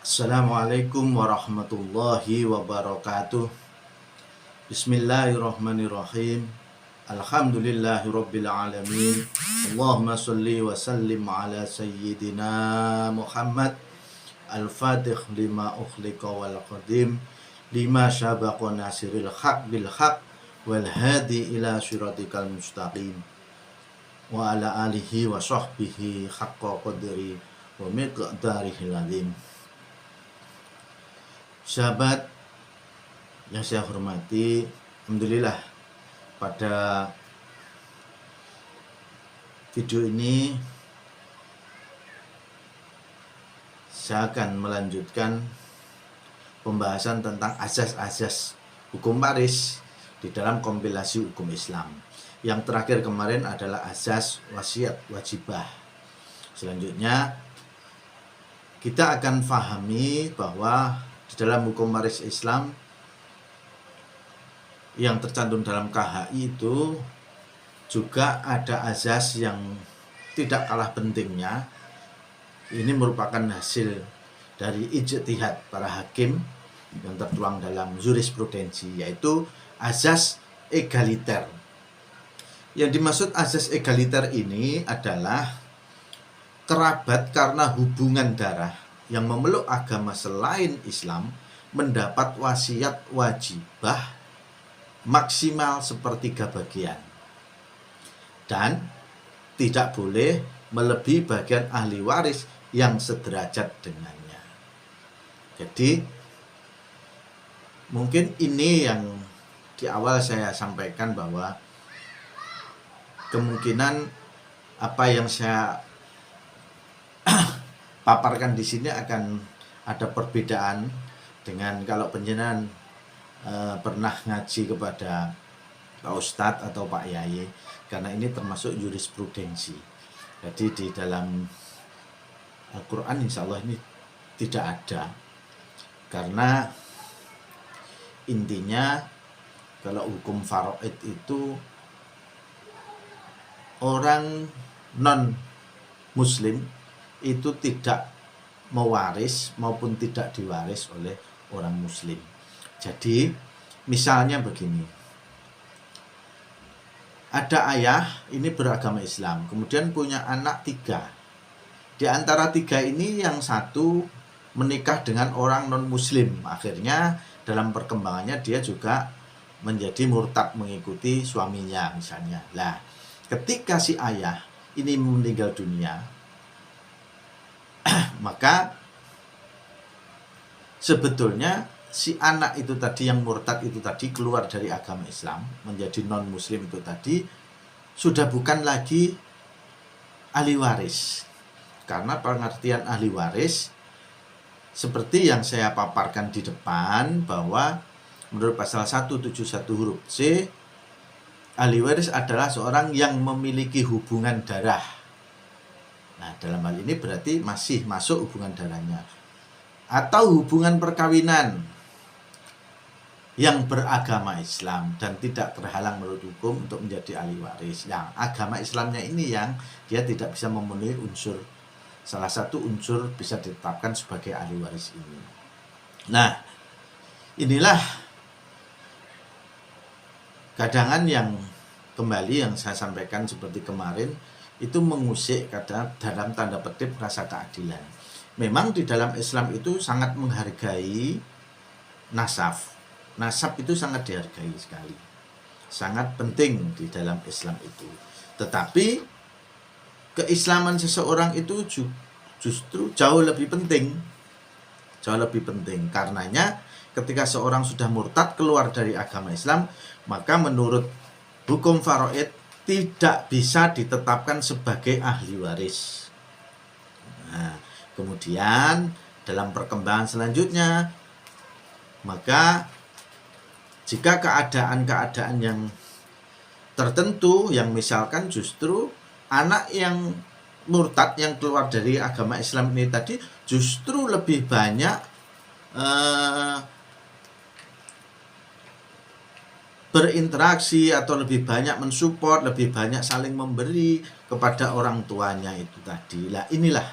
Assalamualaikum warahmatullahi wabarakatuh. Bismillahirrahmanirrahim. Alhamdulillahirabbil alamin. Allahumma shalli wa sallim ala sayyidina Muhammad al-fatih lima ukhliqa wal qadim lima sabaqa nasiril haq bil haq wal hadi ila siratikal mustaqim wa ala alihi wa sahbihi haqqa qadri wa miqdarihil azim. Sahabat yang saya hormati, alhamdulillah pada video ini saya akan melanjutkan pembahasan tentang asas-asas hukum waris di dalam kompilasi hukum Islam. Yang terakhir kemarin adalah asas wasiat wajibah. Selanjutnya kita akan fahami bahwa di dalam hukum waris Islam yang tercantum dalam KHI itu juga ada azas yang tidak kalah pentingnya. Ini merupakan hasil dari ijtihad para hakim yang tertuang dalam jurisprudensi, yaitu azas egaliter. Yang dimaksud azas egaliter ini adalah kerabat karena hubungan darah yang memeluk agama selain Islam mendapat wasiat wajibah maksimal sepertiga bagian dan tidak boleh melebihi bagian ahli waris yang sederajat dengannya. Jadi mungkin ini yang di awal saya sampaikan, bahwa kemungkinan apa yang saya paparkan di sini akan ada perbedaan dengan kalau penjenengan pernah ngaji kepada Pak Ustadz atau Pak Yai, karena ini termasuk jurisprudensi. Jadi di dalam Al-Quran insya Allah ini tidak ada, karena intinya kalau hukum faraid itu orang non muslim itu tidak mewaris maupun tidak diwaris oleh orang muslim. Jadi misalnya begini, ada ayah ini beragama Islam, kemudian punya anak 3. Di antara 3 ini yang satu menikah dengan orang non muslim, akhirnya dalam perkembangannya dia juga menjadi murtad mengikuti suaminya misalnya. Nah, ketika si ayah ini meninggal dunia, maka sebetulnya si anak itu tadi yang murtad itu tadi keluar dari agama Islam menjadi non muslim itu tadi sudah bukan lagi ahli waris. Karena pengertian ahli waris seperti yang saya paparkan di depan, bahwa menurut pasal 171 huruf C, ahli waris adalah seorang yang memiliki hubungan darah. Nah, dalam hal ini berarti masih masuk hubungan darahnya, atau hubungan perkawinan yang beragama Islam dan tidak terhalang menurut hukum untuk menjadi ahli waris. Yang agama Islamnya ini yang dia tidak bisa memenuhi unsur, salah satu unsur bisa ditetapkan sebagai ahli waris ini. Nah, inilah kadangan yang kembali yang saya sampaikan seperti kemarin, itu mengusik dalam tanda petik rasa keadilan. Memang di dalam Islam itu sangat menghargai nasab. Nasab itu sangat dihargai sekali. Sangat penting di dalam Islam itu. Tetapi keislaman seseorang itu justru jauh lebih penting. Jauh lebih penting. Karenanya ketika seorang sudah murtad keluar dari agama Islam, maka menurut hukum faraid tidak bisa ditetapkan sebagai ahli waris. Nah, kemudian dalam perkembangan selanjutnya, maka jika keadaan-keadaan yang tertentu, yang misalkan justru anak yang murtad yang keluar dari agama Islam ini tadi justru lebih banyak berinteraksi atau lebih banyak mensupport, lebih banyak saling memberi kepada orang tuanya itu tadi. Lah inilah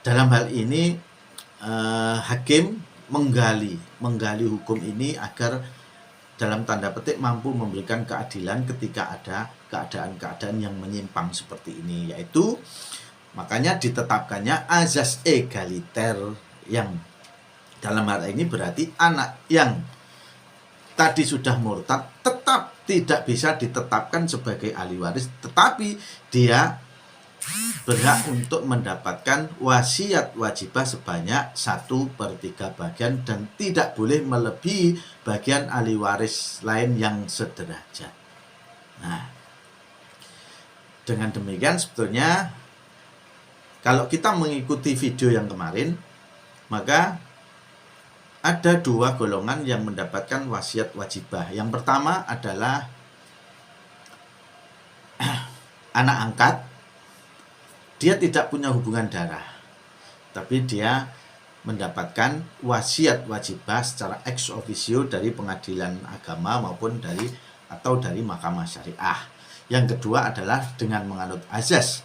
dalam hal ini hakim menggali hukum ini agar dalam tanda petik mampu memberikan keadilan ketika ada keadaan-keadaan yang menyimpang seperti ini, yaitu makanya ditetapkannya azas egaliter, yang dalam hal ini berarti anak yang tadi sudah murtad tetap tidak bisa ditetapkan sebagai ahli waris, tetapi dia berhak untuk mendapatkan wasiat wajibah sebanyak 1/3 bagian dan tidak boleh melebihi bagian ahli waris lain yang sederajat. Nah, dengan demikian sebetulnya kalau kita mengikuti video yang kemarin, maka ada 2 golongan yang mendapatkan wasiat wajibah. Yang pertama adalah anak angkat. Dia tidak punya hubungan darah, tapi dia mendapatkan wasiat wajibah secara ex officio dari pengadilan agama maupun dari mahkamah syariah. Yang kedua adalah dengan menganut azas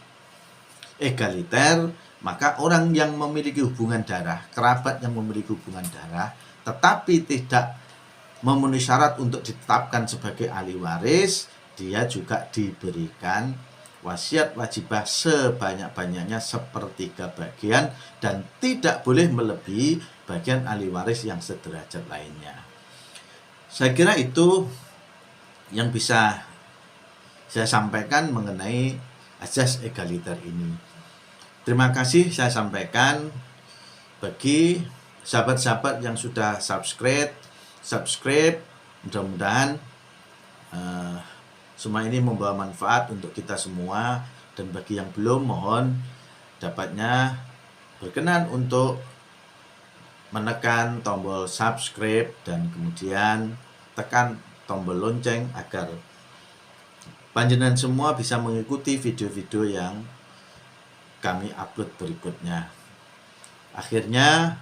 egaliter, maka orang yang memiliki hubungan darah, kerabat yang memiliki hubungan darah, tetapi tidak memenuhi syarat untuk ditetapkan sebagai ahli waris, dia juga diberikan wasiat wajibah sebanyak-banyaknya 1/3 bagian dan tidak boleh melebihi bagian ahli waris yang sederajat lainnya. Saya kira itu yang bisa saya sampaikan mengenai azas egaliter ini. Terima kasih saya sampaikan bagi sahabat-sahabat yang sudah subscribe, mudah-mudahan semua ini membawa manfaat untuk kita semua, dan bagi yang belum, mohon dapatnya berkenan untuk menekan tombol subscribe dan kemudian tekan tombol lonceng agar panjenengan semua bisa mengikuti video-video yang kami upload berikutnya. Akhirnya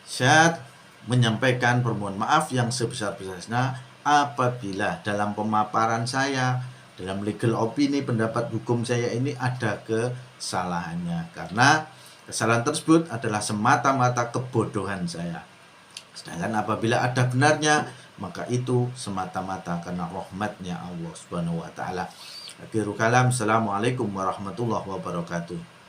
saya menyampaikan permohonan maaf yang sebesar-besarnya apabila dalam pemaparan saya, dalam legal opini pendapat hukum saya ini ada kesalahannya, karena kesalahan tersebut adalah semata-mata kebodohan saya. Sedangkan apabila ada benarnya, maka itu semata-mata karena rahmatnya Allah Subhanahu wa taala. Akhirul kalam, assalamualaikum warahmatullahi wabarakatuh.